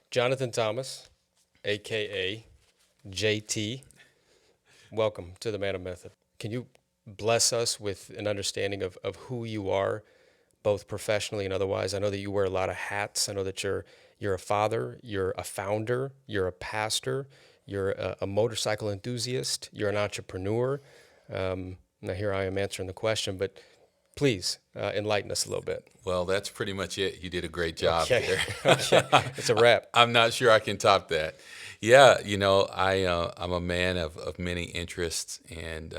Jonathan Thomas, aka JT. Welcome to the Manup Method. Can you bless us with an understanding of who you are, both professionally and otherwise? I know that you wear a lot of hats. I know that you're a father, you're a founder, you're a pastor, you're a motorcycle enthusiast, you're an entrepreneur. Now here I am answering the question, but please enlighten us a little bit. Well, that's pretty much it. You did a great job Okay, there. okay, it's a wrap. I'm not sure I can top that. Yeah, I'm a man of many interests, and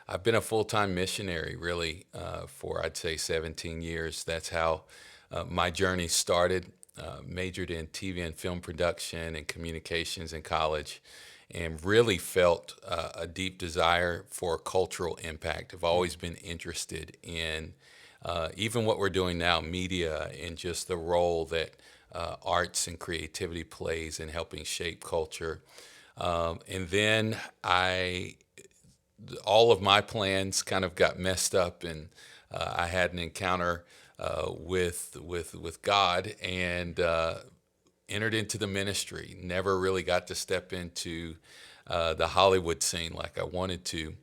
I've been a full-time missionary really for I'd say 17 years. That's how my journey started. Majored in TV and film production and communications in college, and really felt a deep desire for cultural impact. I've always been interested in even what we're doing now, media, and just the role that arts and creativity plays in helping shape culture. And then all of my plans kind of got messed up, and I had an encounter with God, and entered into the ministry. Never really got to step into the Hollywood scene like I wanted to,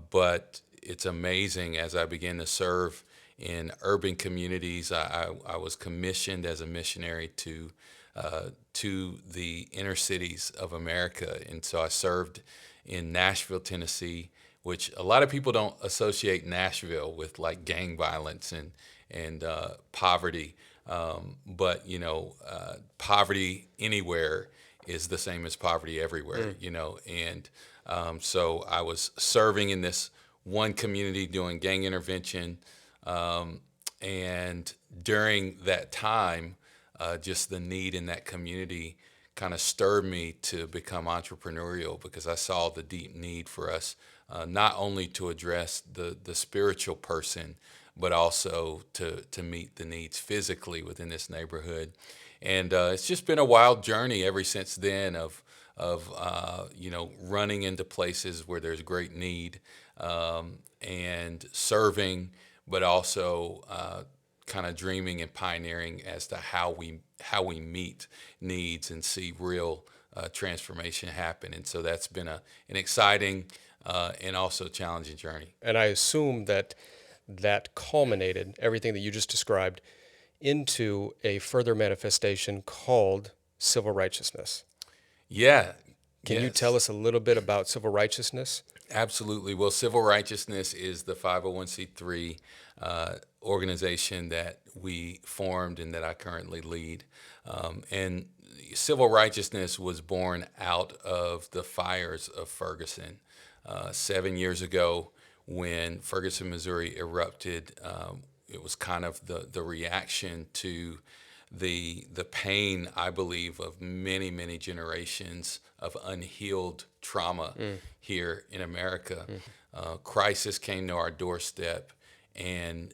but it's amazing as I began to serve in urban communities. I was commissioned as a missionary to the inner cities of America, and so I served in Nashville, Tennessee, which a lot of people don't associate Nashville with like gang violence and poverty. But poverty anywhere is the same as poverty everywhere. And so I was serving in this one community doing gang intervention, and during that time, just the need in that community kind of stirred me to become entrepreneurial because I saw the deep need for us not only to address the spiritual person, but also to meet the needs physically within this neighborhood. And it's just been a wild journey ever since then of running into places where there's great need, and serving, but also kind of dreaming and pioneering as to how we meet needs and see real transformation happen. And so that's been an exciting and also challenging journey. And I assume that that culminated everything that you just described into a further manifestation called civil righteousness. Yeah. Can you Yes. tell us a little bit about civil righteousness? Absolutely. Well, Civil Righteousness is the 501c3 organization that we formed and that I currently lead. And Civil Righteousness was born out of the fires of Ferguson 7 years ago when Ferguson, Missouri erupted. It was kind of the reaction to the pain, I believe, of many, many generations of unhealed trauma here in America. Crisis came to our doorstep, and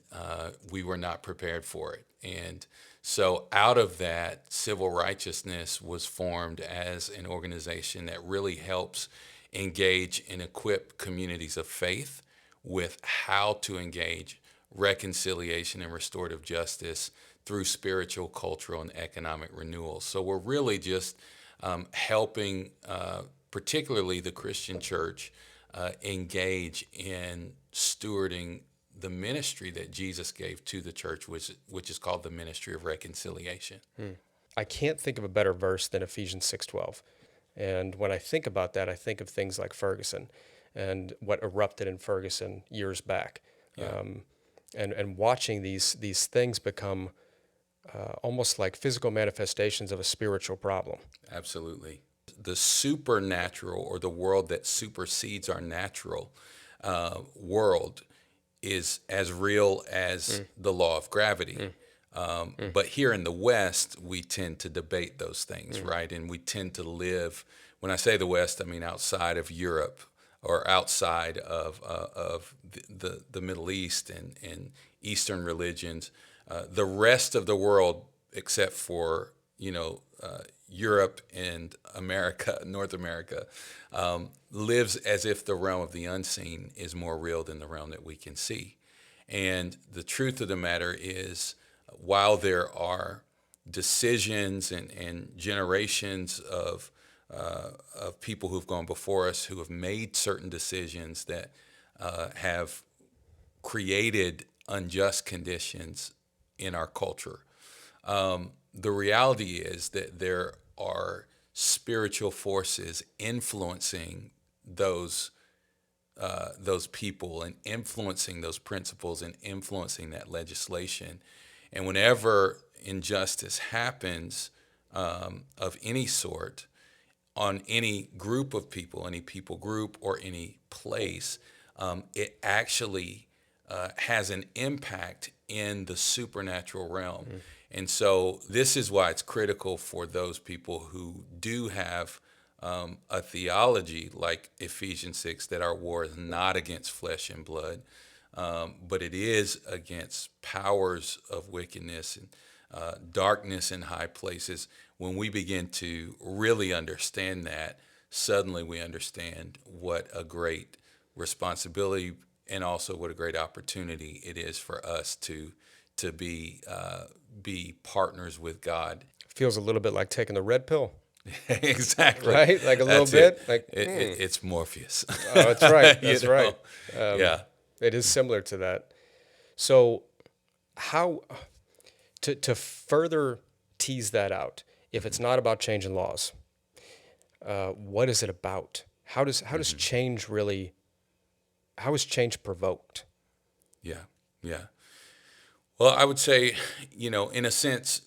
we were not prepared for it. And so out of that, Civil Righteousness was formed as an organization that really helps engage and equip communities of faith with how to engage reconciliation and restorative justice through spiritual, cultural, and economic renewal. So we're really just helping, particularly the Christian church, engage in stewarding the ministry that Jesus gave to the church, which is called the ministry of reconciliation. I can't think of a better verse than Ephesians 6:12. And when I think about that, I think of things like Ferguson and what erupted in Ferguson years back. Yeah. And watching these things become almost like physical manifestations of a spiritual problem. Absolutely. The supernatural, or the world that supersedes our natural world, is as real as the law of gravity. But here in the West, we tend to debate those things, right? And we tend to live, when I say the West, I mean outside of Europe or outside of the Middle East and Eastern religions. The rest of the world, except for, Europe and America, North America, lives as if the realm of the unseen is more real than the realm that we can see. And the truth of the matter is, while there are decisions and generations of people who've gone before us who have made certain decisions that have created unjust conditions in our culture. The reality is that there are spiritual forces influencing those people and influencing those principles and influencing that legislation. And whenever injustice happens of any sort on any group of people, any people group or any place, it actually has an impact in the supernatural realm. And so this is why it's critical for those people who do have a theology like Ephesians 6, that our war is not against flesh and blood, but it is against powers of wickedness and darkness in high places. When we begin to really understand that, suddenly we understand what a great responsibility and also what a great opportunity it is for us to be partners with God. Feels a little bit like taking the red pill, Exactly. right? Like a little That's bit. it. Like, It's Morpheus. oh, that's right. You That's know? right. Yeah. It is similar to that. So, how to further tease that out? If it's not about changing laws, what is it about? How does change really? How is change provoked? Yeah. Yeah. Well, I would say, in a sense,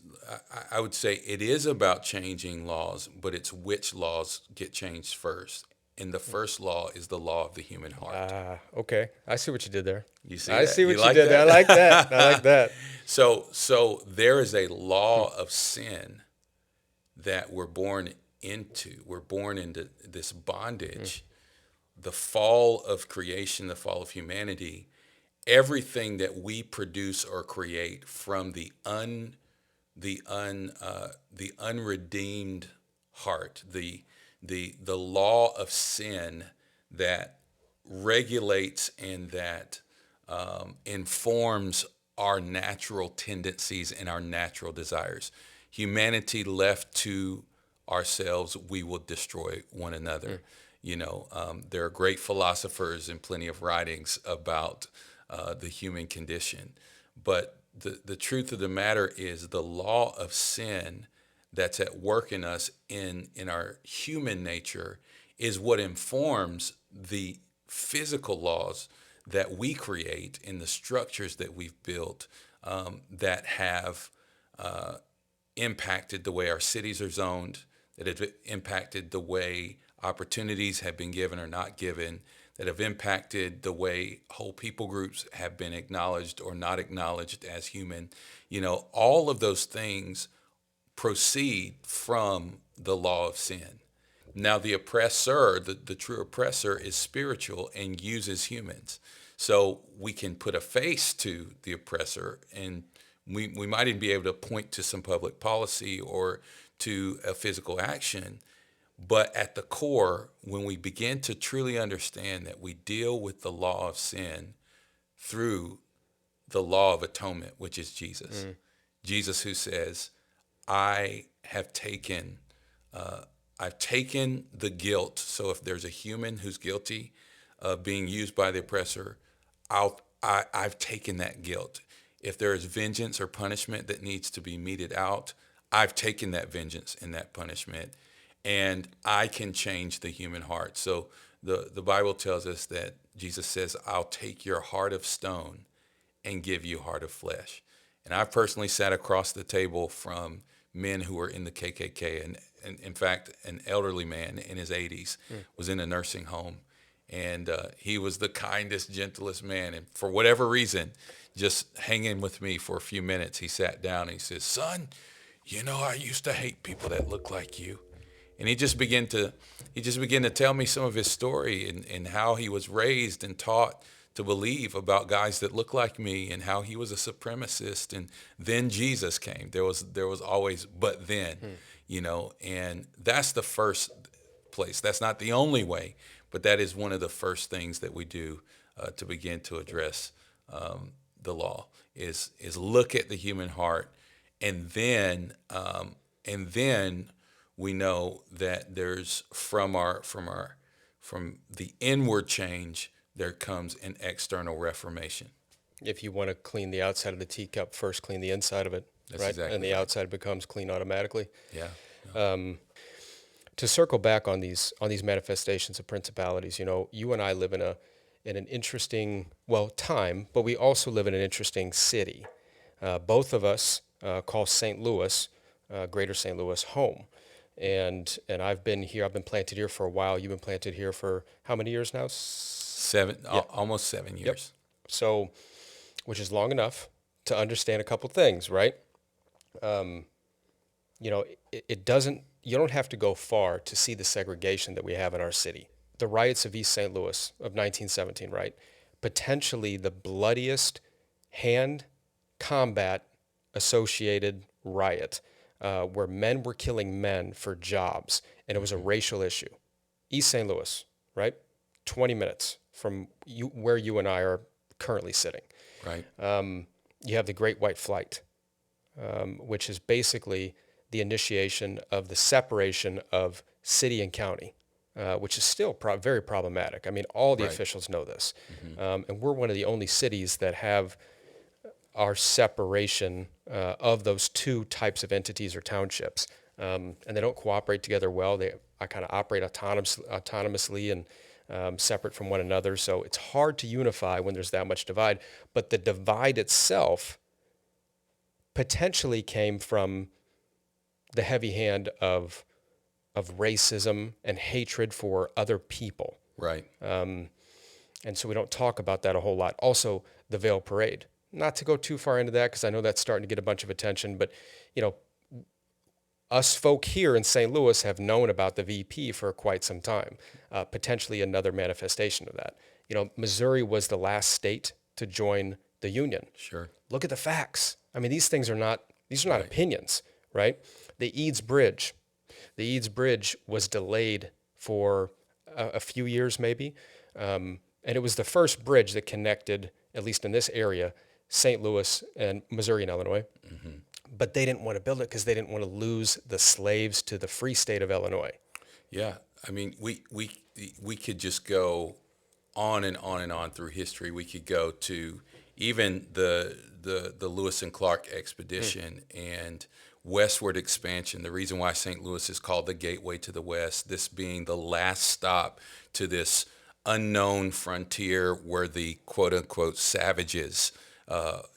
I would say it is about changing laws, but it's which laws get changed first. And the first law is the law of the human heart. Okay. I see what you did there. You see I that? see what you like did there. I that? like that. I like that. So there is a law of sin that we're born into. We're born into this bondage. The fall of creation, the fall of humanity, everything that we produce or create from the unredeemed heart, the law of sin that regulates and that informs our natural tendencies and our natural desires. Humanity left to ourselves, we will destroy one another. There are great philosophers and plenty of writings about the human condition. But the truth of the matter is the law of sin that's at work in us in our human nature is what informs the physical laws that we create in the structures that we've built that have impacted the way our cities are zoned, that have impacted the way opportunities have been given or not given, that have impacted the way whole people groups have been acknowledged or not acknowledged as human. All of those things proceed from the law of sin. Now, the oppressor, the true oppressor, is spiritual and uses humans. So we can put a face to the oppressor, and we might even be able to point to some public policy or to a physical action. But at the core, when we begin to truly understand that we deal with the law of sin through the law of atonement, which is Jesus. Jesus, who says, I have taken I've taken the guilt. So if there's a human who's guilty of being used by the oppressor, I've taken that guilt. If there is vengeance or punishment that needs to be meted out, I've taken that vengeance and that punishment, and I can change the human heart. So the Bible tells us that Jesus says, I'll take your heart of stone and give you a heart of flesh. And I've personally sat across the table from men who were in the KKK. And in fact, an elderly man in his 80s was in a nursing home. And he was the kindest, gentlest man. And for whatever reason, just hanging with me for a few minutes, he sat down and he says, son, I used to hate people that look like you. And he just began to tell me some of his story and how he was raised and taught to believe about guys that look like me and how he was a supremacist. And then Jesus came. There was always, but then, and that's the first place. That's not the only way, but that is one of the first things that we do to begin to address the law is look at the human heart and then we know that there's from the inward change there comes an external reformation. If you want to clean the outside of the teacup, first clean the inside of it, That's right? exactly And the right. outside becomes clean automatically. Yeah. To circle back on these manifestations of principalities, you and I live in an interesting time, but we also live in an interesting city. Both of us call St. Louis, Greater St. Louis, home, and I've been here. I've been planted here for a while. You've been planted here for how many years now? Yeah. Almost 7 Yep. years. So, which is long enough to understand a couple things, right? It doesn't, you don't have to go far to see the segregation that we have in our city. The riots of East St. Louis of 1917, right? Potentially the bloodiest hand combat associated riot where men were killing men for jobs, and it was a racial issue. East St. Louis, right? 20 minutes from where you and I are currently sitting. Right. You have the Great White Flight, which is basically the initiation of the separation of city and county, which is still very problematic. I mean, all the Right. officials know this. And we're one of the only cities that have our separation of those two types of entities or townships. And they don't cooperate together well. I kind of operate autonomously and separate from one another. So it's hard to unify when there's that much divide. But the divide itself potentially came from the heavy hand of racism and hatred for other people. Right. And so we don't talk about that a whole lot. Also, the Veil Parade. Not to go too far into that because I know that's starting to get a bunch of attention, but us folk here in St. Louis have known about the VP for quite some time. Potentially another manifestation of that. Missouri was the last state to join the Union. Sure. Look at the facts. I mean, these are not Right. opinions, right? The Eads Bridge was delayed for a few years maybe. And it was the first bridge that connected, at least in this area, St. Louis and Missouri and Illinois. But they didn't want to build it because they didn't want to lose the slaves to the free state of Illinois. Yeah. I mean, we could just go on and on and on through history. We could go to even the Lewis and Clark expedition and westward expansion. The reason why St. Louis is called the gateway to the West, this being the last stop to this unknown frontier where the quote unquote savages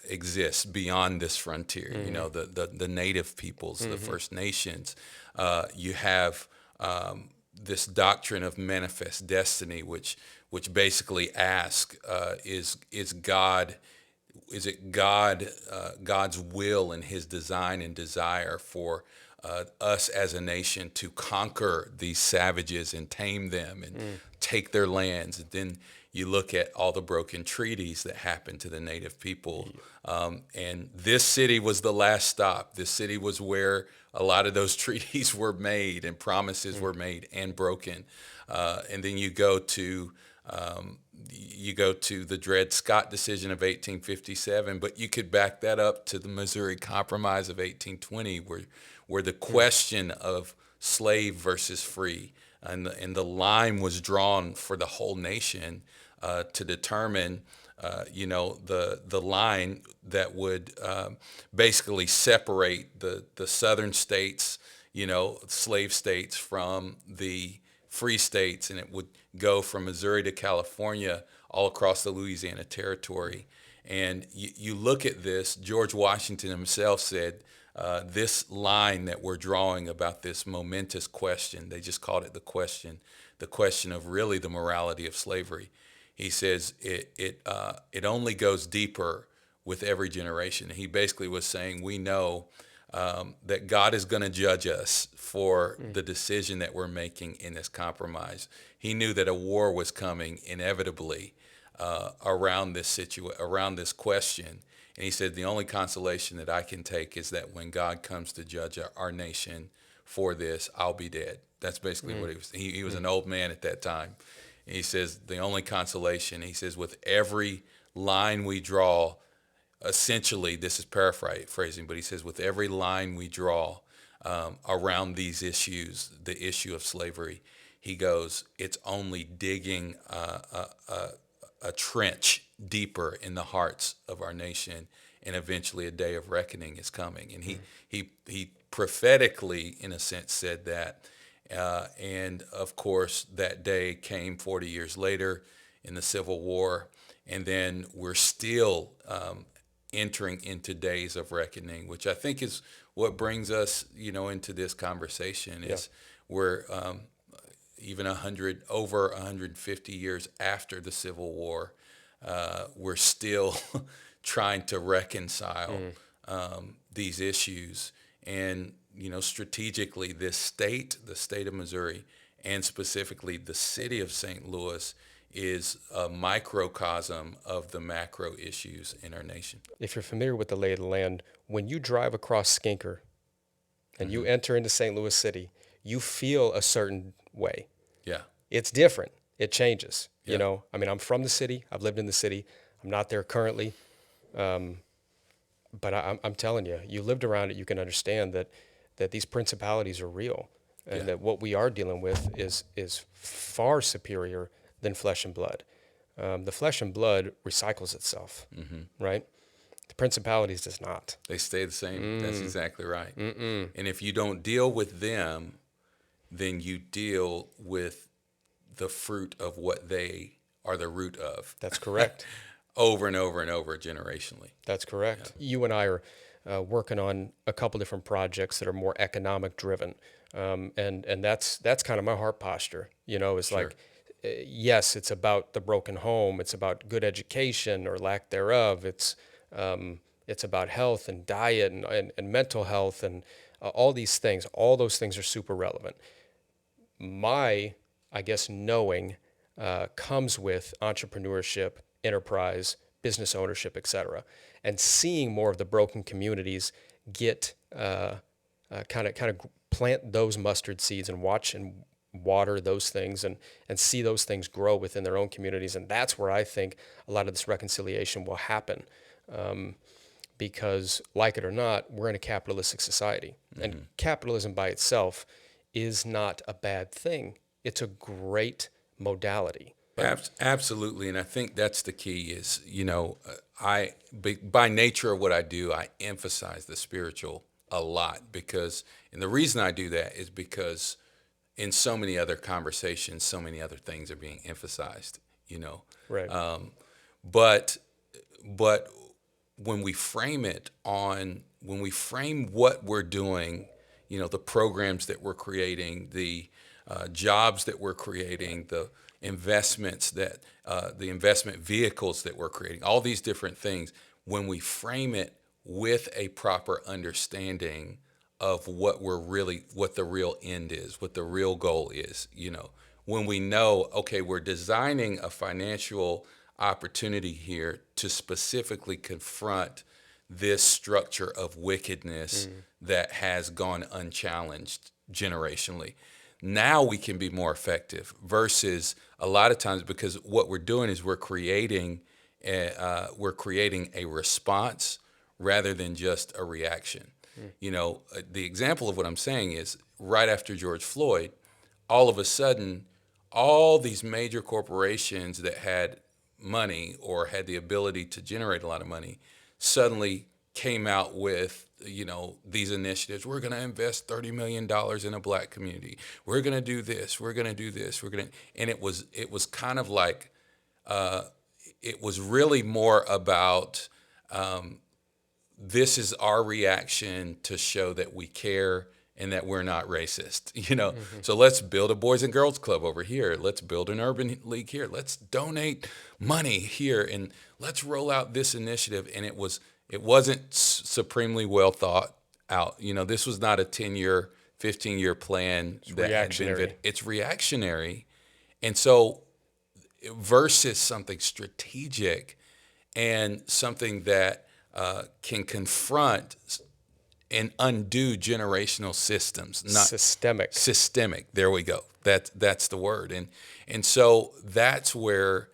exist beyond this frontier. The native peoples, the First Nations. You have this doctrine of manifest destiny, which basically asks, is it God's will and His design and desire for us as a nation to conquer these savages and tame them and take their lands? And then you look at all the broken treaties that happened to the native people. And this city was the last stop. This city was where a lot of those treaties were made and promises were made and broken. And then you go to the Dred Scott decision of 1857, but you could back that up to the Missouri Compromise of 1820, where the question of slave versus free and the line was drawn for the whole nation to determine the line that would basically separate the southern states, slave states, from the free states, and it would go from Missouri to California, all across the Louisiana Territory. And you look at this, George Washington himself said, this line that we're drawing about this momentous question, they just called it the question of really the morality of slavery. He says it only goes deeper with every generation. He basically was saying, we know that God is going to judge us for the decision that we're making in this compromise. He knew that a war was coming inevitably around this question. And he said, the only consolation that I can take is that when God comes to judge our nation for this, I'll be dead. That's basically what he was. He was an old man at that time. And he says, the only consolation, he says, with every line we draw, essentially, this is paraphrasing, but he says, with every line we draw around these issues, the issue of slavery, he goes, it's only digging a trench deeper in the hearts of our nation, and eventually a day of reckoning is coming. And he prophetically, in a sense, said that. And of course, that day came 40 years later in the Civil War, and then we're still entering into days of reckoning, which I think is what brings us, into this conversation. Is we're even over 150 years after the Civil War, we're still trying to reconcile these issues. And strategically, the state of Missouri, and specifically the city of St. Louis, is a microcosm of the macro issues in our nation. If you're familiar with the lay of the land, when you drive across Skinker and you enter into St. Louis City, you feel a certain way. Yeah. It's different. It changes. Yeah. I mean, I'm from the city. I've lived in the city. I'm not there currently. But I'm telling you, you lived around it, you can understand that these principalities are real, and that what we are dealing with is far superior than flesh and blood. The flesh and blood recycles itself, right? The principalities does not. They stay the same. That's exactly right. And if you don't deal with them, then you deal with the fruit of what they are the root of. That's correct. Over and over and over, generationally. That's correct. Yeah. You and I are working on a couple different projects that are more economic driven, and that's kind of my heart posture. It's Sure. like, yes, it's about the broken home. It's about good education or lack thereof. It's about health and diet and mental health and all these things. All those things are super relevant. My, I guess, knowing comes with entrepreneurship, enterprise, business ownership, et cetera, and seeing more of the broken communities get kind of plant those mustard seeds and watch and water those things and see those things grow within their own communities. And that's where I think a lot of this reconciliation will happen. Because like it or not, we're in a capitalistic society, and capitalism by itself is not a bad thing. It's a great modality. Absolutely, and I think that's the key. Is by nature of what I do, I emphasize the spiritual a lot and the reason I do that is because in so many other conversations, so many other things are being emphasized. Right. But when we frame what we're doing, the programs that we're creating, the jobs that we're creating, the investments the investment vehicles that we're creating, all these different things, when we frame it with a proper understanding of what the real end is, what the real goal is, when we know, okay, we're designing a financial opportunity here to specifically confront this structure of wickedness that has gone unchallenged generationally. Now we can be more effective versus a lot of times, because what we're doing is we're creating a response rather than just a reaction. The example of what I'm saying is right after George Floyd, all of a sudden, all these major corporations that had money or had the ability to generate a lot of money suddenly came out with these initiatives. We're going to invest $30 million in a black community. We're going to do this. We're going to do this. And it was kind of like it was really more about this is our reaction to show that we care and that we're not racist. So let's build a Boys and Girls Club over here. Let's build an urban league here. Let's donate money here, and let's roll out this initiative. And it wasn't supremely well thought out. This was not a 10-year, 15-year plan. It's reactionary. It's reactionary. And so versus something strategic and something that can confront and undo generational systems. Not Systemic. There we go. That's the word. And so that's where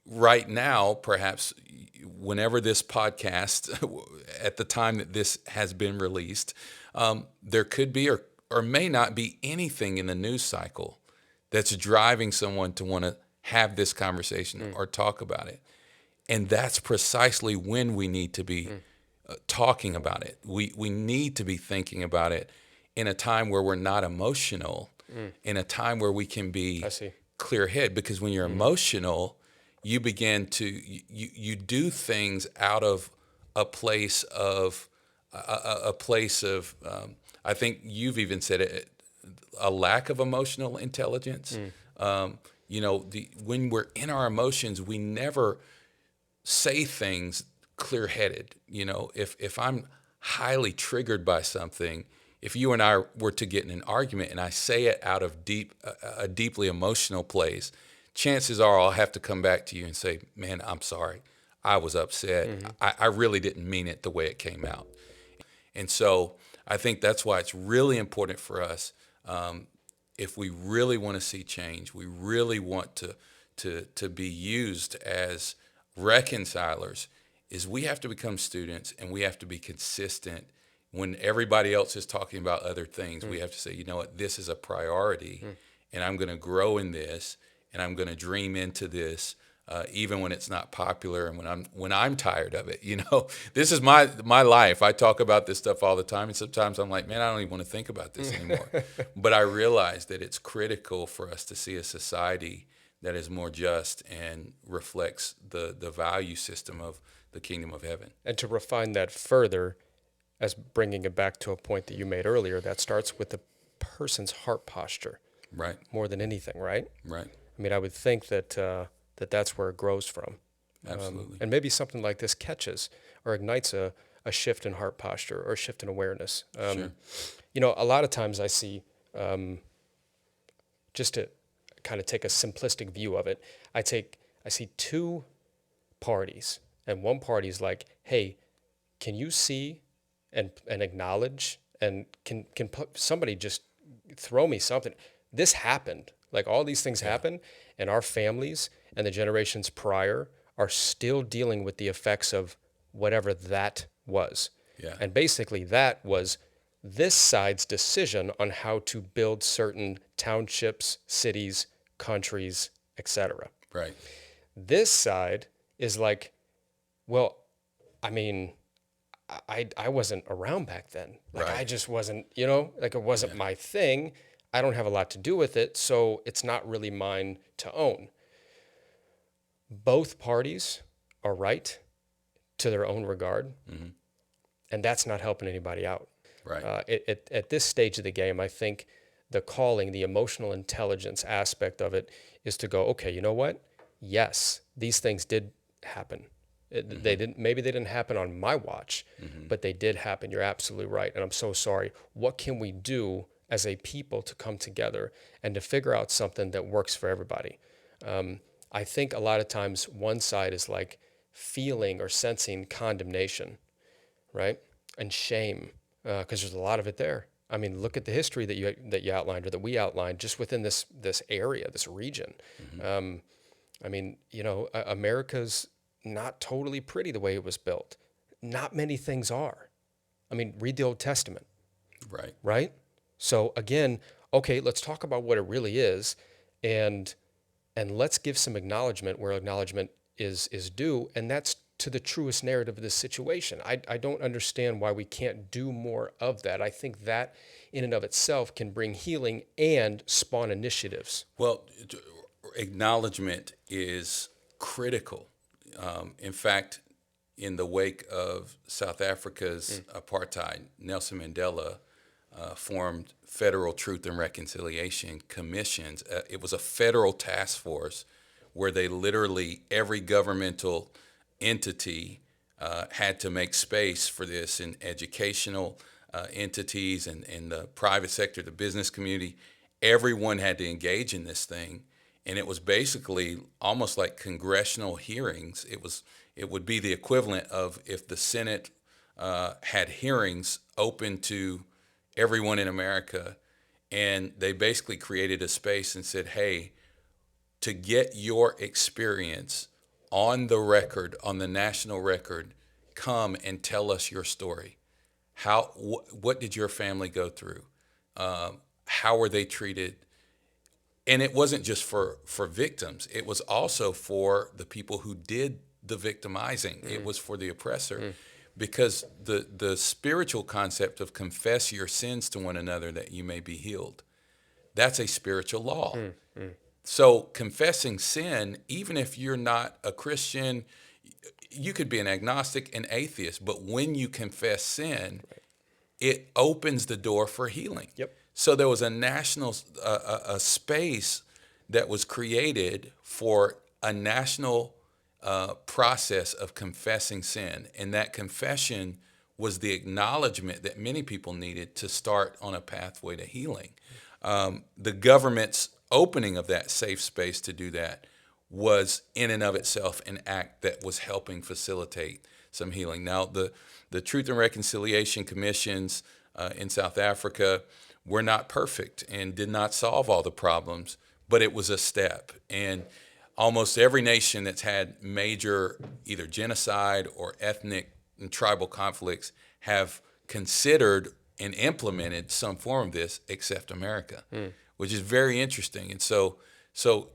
right now, perhaps whenever this podcast, at the time that this has been released, there could be or may not be anything in the news cycle that's driving someone to want to have this conversation or talk about it. And that's precisely when we need to be talking about it. We need to be thinking about it in a time where we're not emotional, in a time where we can be I see. clear head. Because when you're emotional, you begin to you do things out of a place of a place of I think you've even said it, a lack of emotional intelligence. When we're in our emotions, we never say things clear-headed. If I'm highly triggered by something, if you and I were to get in an argument and I say it out of a deeply emotional place, chances are I'll have to come back to you and say, man, I'm sorry. I was upset. I really didn't mean it the way it came out. And so I think that's why it's really important for us, if we really want to see change, we really want to be used as reconcilers, is we have to become students and we have to be consistent. When everybody else is talking about other things, we have to say, you know what, this is a priority, and I'm going to grow in this, and I'm going to dream into this, even when it's not popular and when I'm tired of it. This is my life. I talk about this stuff all the time, and sometimes I'm like, man, I don't even want to think about this anymore. But I realize that it's critical for us to see a society that is more just and reflects the value system of the kingdom of heaven. And to refine that further, as bringing it back to a point that you made earlier, that starts with the person's heart posture, Right. more than anything, right? Right. I mean, I would think that that's where it grows from. Absolutely. And maybe something like this catches or ignites a shift in heart posture or a shift in awareness. Sure. A lot of times I see, just to kind of take a simplistic view of it, I see two parties, and one party is like, hey, can you see and acknowledge, and can somebody just throw me something? This happened. Like, all these things happen, and our families and the generations prior are still dealing with the effects of whatever that was. Yeah. And basically that was this side's decision on how to build certain townships, cities, countries, etc. Right. This side is like, well, I mean, I wasn't around back then. Like, Right. I just wasn't, like, it wasn't my thing. I don't have a lot to do with it, so it's not really mine to own. Both parties are right to their own regard, and that's not helping anybody out. Right. At this stage of the game, I think the calling, the emotional intelligence aspect of it is to go, okay, you know what? Yes, these things did happen. They didn't. Maybe they didn't happen on my watch, but they did happen. You're absolutely right, and I'm so sorry. What can we do as a people to come together and to figure out something that works for everybody? I think a lot of times one side is like feeling or sensing condemnation, right, and shame, because there's a lot of it there. I mean, look at the history that you outlined, or that we outlined, just within this area, this region. I mean, America's not totally pretty the way it was built. Not many things are. I mean, read the Old Testament, Right. right? So again, okay, let's talk about what it really is, and let's give some acknowledgement where acknowledgement is due, and that's to the truest narrative of this situation. I don't understand why we can't do more of that. I think that in and of itself can bring healing and spawn initiatives. Well, acknowledgement is critical. In fact, in the wake of South Africa's apartheid, Nelson Mandela formed Federal Truth and Reconciliation Commissions. It was a federal task force where they literally, every governmental entity had to make space for this, in educational entities and in the private sector, the business community. Everyone had to engage in this thing. And it was basically almost like congressional hearings. It would be the equivalent of if the Senate had hearings open to everyone in America, and they basically created a space and said, hey, to get your experience on the record, on the national record, come and tell us your story. What did your family go through? How were they treated? And it wasn't just for victims. It was also for the people who did the victimizing. It was for the oppressor, because the spiritual concept of confess your sins to one another that you may be healed, that's a spiritual law. So confessing sin, even if you're not a Christian, you could be an agnostic, an atheist, but when you confess sin, it opens the door for healing. Yep. So there was a national a space that was created for a national process of confessing sin, and that confession was the acknowledgement that many people needed to start on a pathway to healing. The government's opening of that safe space to do that was in and of itself an act that was helping facilitate some healing. Now, the Truth and Reconciliation Commissions in South Africa were not perfect and did not solve all the problems, but it was a step. And almost every nation that's had major either genocide or ethnic and tribal conflicts have considered and implemented some form of this, except America, which is very interesting. And so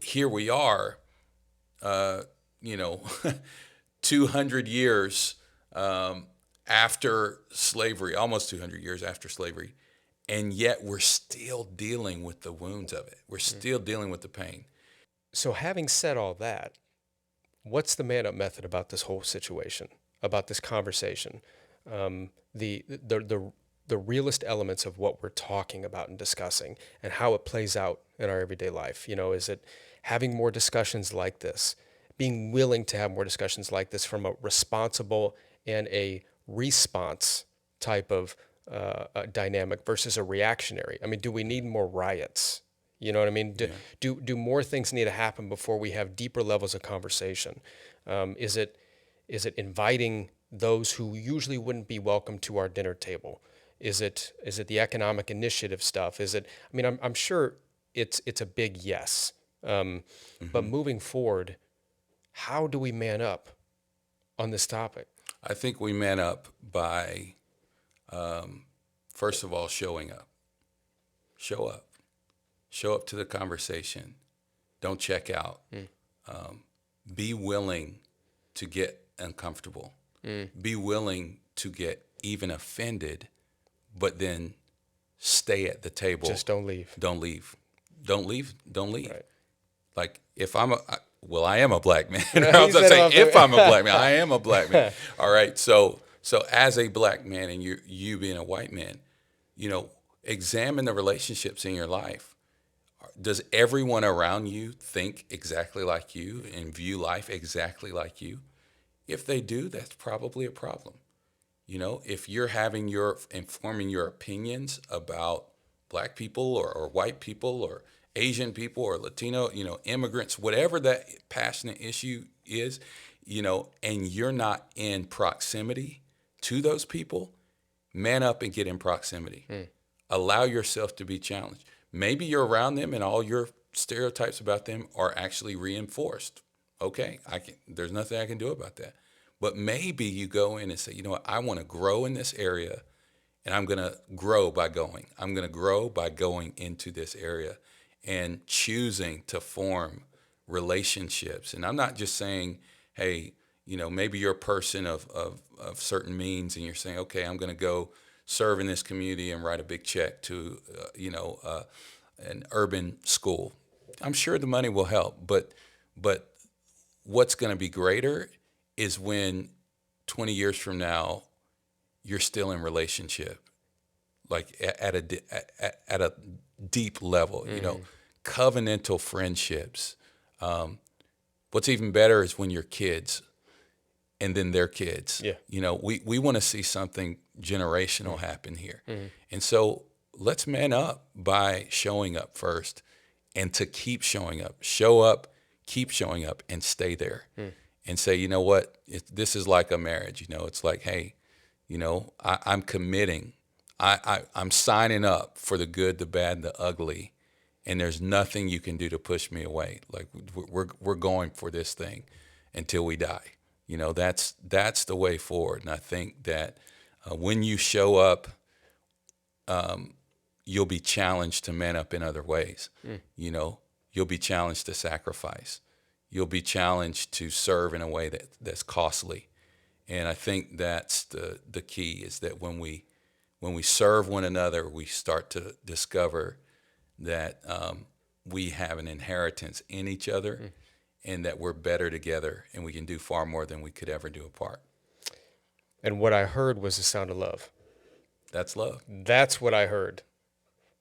here we are, 200 years after slavery, almost 200 years after slavery, and yet we're still dealing with the wounds of it. We're still dealing with the pain. So having said all that, what's the Man Up method about this whole situation, about this conversation? The realist elements of what we're talking about and discussing, and how it plays out in our everyday life. Is it having more discussions like this, being willing to have more discussions like this from a responsible and a response type of dynamic versus a reactionary? I mean, do we need more riots? You know what I mean? Do more things need to happen before we have deeper levels of conversation? Is it inviting those who usually wouldn't be welcome to our dinner table? Is it the economic initiative stuff? Is it? I mean, I'm sure it's a big yes. But moving forward, how do we man up on this topic? I think we man up by, first of all, showing up. Show up. Show up to the conversation. Don't check out. Be willing to get uncomfortable. Be willing to get even offended, but then stay at the table. Just don't leave. Don't leave. Don't leave. Don't leave. Right. Like if I am a black man. I was going to say, if I'm a black man, I am a black man. All right. So as a black man, and you being a white man, examine the relationships in your life. Does everyone around you think exactly like you and view life exactly like you? If they do, that's probably a problem. If you're informing your opinions about black people or white people or Asian people or Latino, immigrants, whatever that passionate issue is, and you're not in proximity to those people, man up and get in proximity. Allow yourself to be challenged. Maybe you're around them and all your stereotypes about them are actually reinforced. Okay, there's nothing I can do about that. But maybe you go in and say, you know what, I want to grow in this area, and I'm going to grow by going. I'm going to grow by going into this area and choosing to form relationships. And I'm not just saying, hey, maybe you're a person of certain means, and you're saying, okay, I'm going to go serve in this community and write a big check to, an urban school. I'm sure the money will help, but what's going to be greater is when 20 years from now, you're still in relationship, like at a deep level, covenantal friendships. What's even better is when you're kids and then their kids. Yeah. We want to see something generational happen here. And so let's man up by showing up first, and to keep showing up. Show up, keep showing up, and stay there. And say, you know what, this is like a marriage. It's like, hey, I'm committing. I'm signing up for the good, the bad, and the ugly, and there's nothing you can do to push me away. Like we're going for this thing. until we die. That's the way forward. And I think that when you show up, you'll be challenged to man up in other ways. You'll be challenged to sacrifice. You'll be challenged to serve in a way that's costly. And I think that's the key, is that when we serve one another, we start to discover that we have an inheritance in each other, and that we're better together, and we can do far more than we could ever do apart. And what I heard was the sound of love. That's love. That's what I heard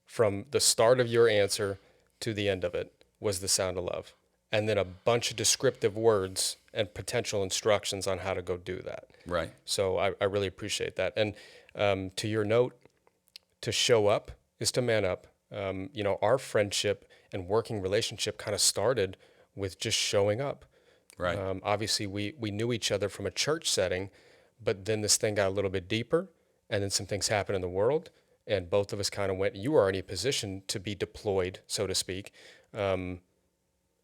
from the start of your answer to the end of it, was the sound of love. And then a bunch of descriptive words and potential instructions on how to go do that. Right. So I really appreciate that. And to your note, to show up is to man up. Our friendship and working relationship kind of started with just showing up. Right. Obviously, we knew each other from a church setting, but then this thing got a little bit deeper, and then some things happened in the world, and both of us kind of went, you were already positioned to be deployed, so to speak. And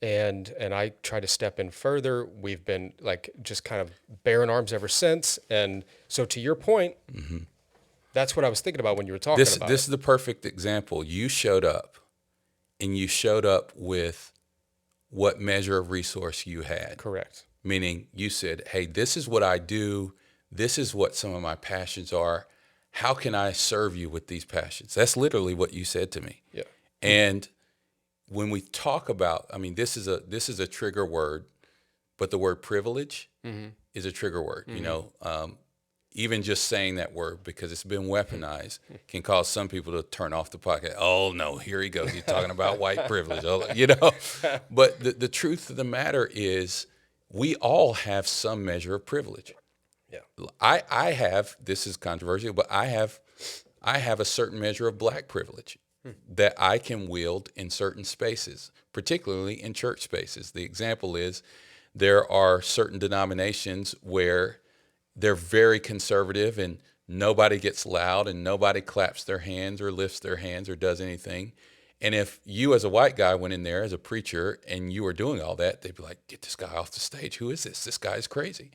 I tried to step in further. We've been like just kind of bearing arms ever since. And so to your point, that's what I was thinking about when you were talking about This it. is the perfect example. You showed up, and you showed up with what measure of resource you had. Correct. Meaning you said, hey, this is what I do. This is what some of my passions are. How can I serve you with these passions? That's literally what you said to me. Yeah. And when we talk about, this is a trigger word, but the word privilege is a trigger word. Even just saying that word, because it's been weaponized, can cause some people to turn off the podcast. Oh no, here he goes. He's talking about white privilege. But the truth of the matter is, we all have some measure of privilege. Yeah. I have, this is controversial, but I have a certain measure of black privilege that I can wield in certain spaces, particularly in church spaces. The example is, there are certain denominations where they're very conservative, and nobody gets loud, and nobody claps their hands or lifts their hands or does anything. And if you as a white guy went in there as a preacher and you were doing all that, they'd be like, get this guy off the stage. Who is this? This guy's crazy.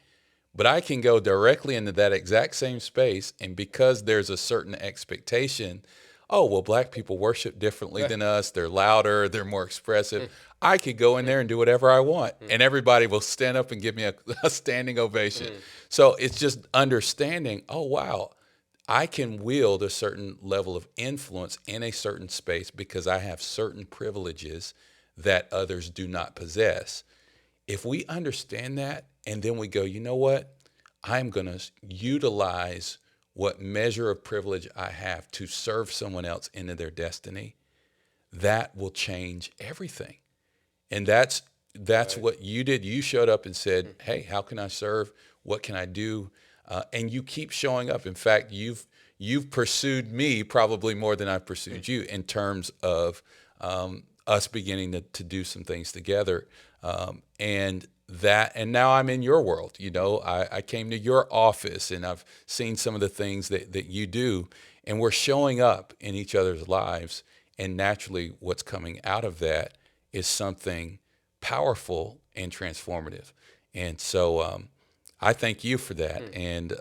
But I can go directly into that exact same space, and because there's a certain expectation, oh, well, black people worship differently than us. They're louder. They're more expressive. I could go in there and do whatever I want, and everybody will stand up and give me a standing ovation. So it's just understanding, oh, wow, I can wield a certain level of influence in a certain space because I have certain privileges that others do not possess. If we understand that, and then we go, you know what? I'm going to utilize what measure of privilege I have to serve someone else into their destiny, that will change everything. And that's right. What you did. You showed up and said, hey, how can I serve? What can I do? And you keep showing up. In fact, you've pursued me probably more than I've pursued you in terms of us beginning to do some things together. And now I'm in your world. I came to your office, and I've seen some of the things that you do, and we're showing up in each other's lives. And naturally, what's coming out of that is something powerful and transformative. And so I thank you for that. And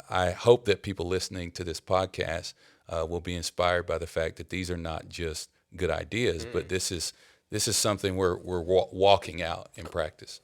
I hope that people listening to this podcast will be inspired by the fact that these are not just good ideas, but this is something we're walking out in practice.